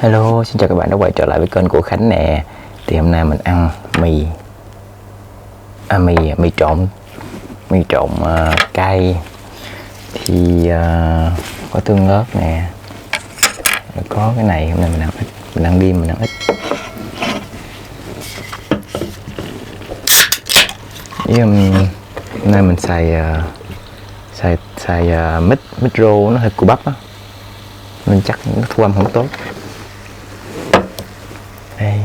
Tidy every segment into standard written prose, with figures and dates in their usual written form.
Hello, xin chào các bạn đã quay trở lại với kênh của Khánh nè. Thì hôm nay mình ăn mì trộn cay. Thì có tương ớt nè, có cái này. Hôm nay mình ăn ít, mình ăn đêm mình ăn ít. Với hôm nay mình xài micro nó hơi cù bắp á, nên chắc nó thu âm không tốt. Đây.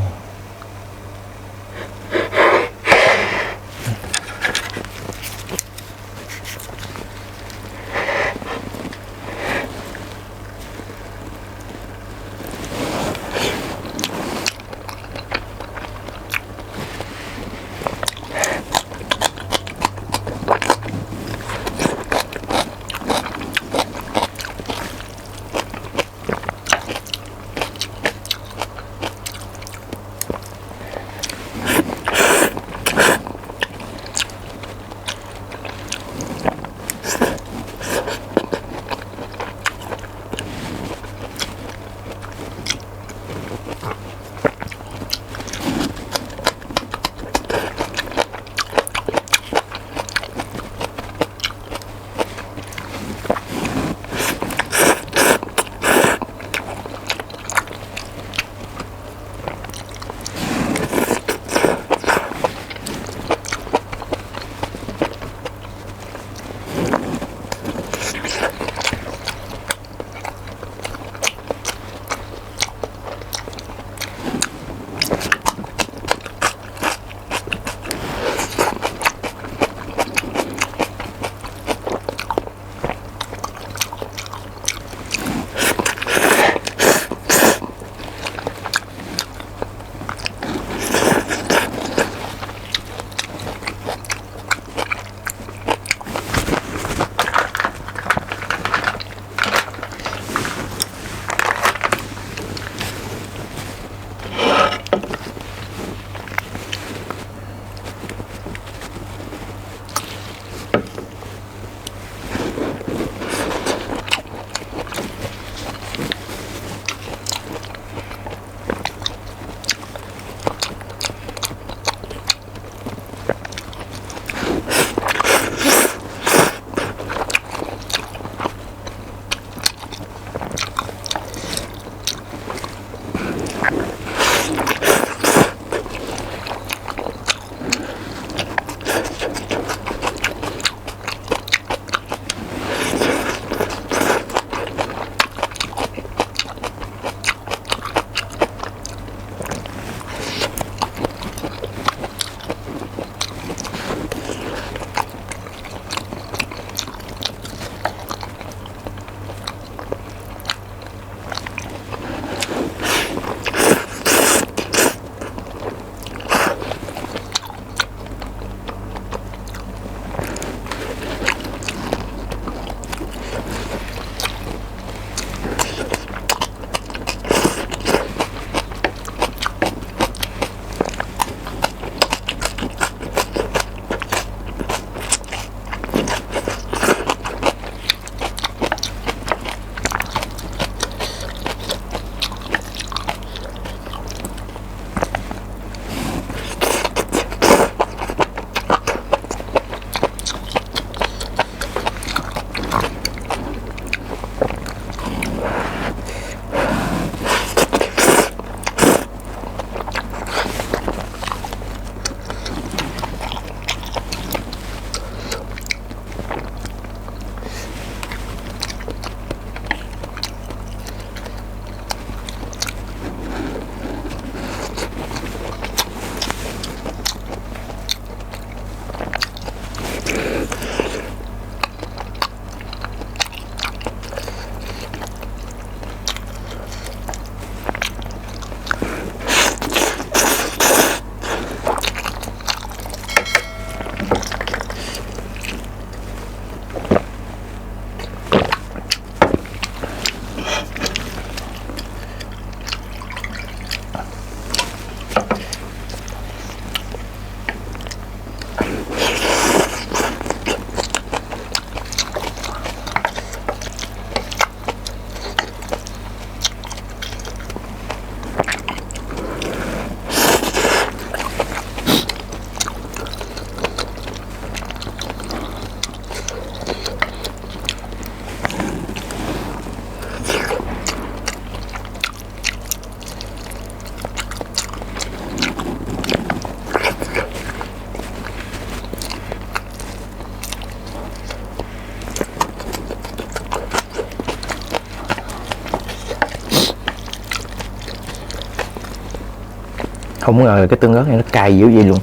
Không ngờ là cái tương ớt này nó cay dữ vậy luôn.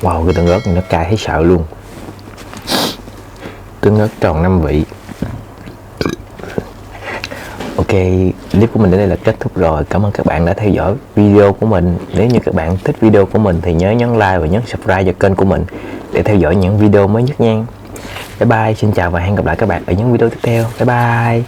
Wow, cái tương ớt này nó cay thấy sợ luôn. Tương ớt tròn 5 vị. Ok, clip của mình đến đây là kết thúc rồi. Cảm ơn các bạn đã theo dõi video của mình. Nếu như các bạn thích video của mình thì nhớ nhấn like và nhấn subscribe cho kênh của mình để theo dõi những video mới nhất nha. Bye bye, xin chào và hẹn gặp lại các bạn ở những video tiếp theo. Bye bye.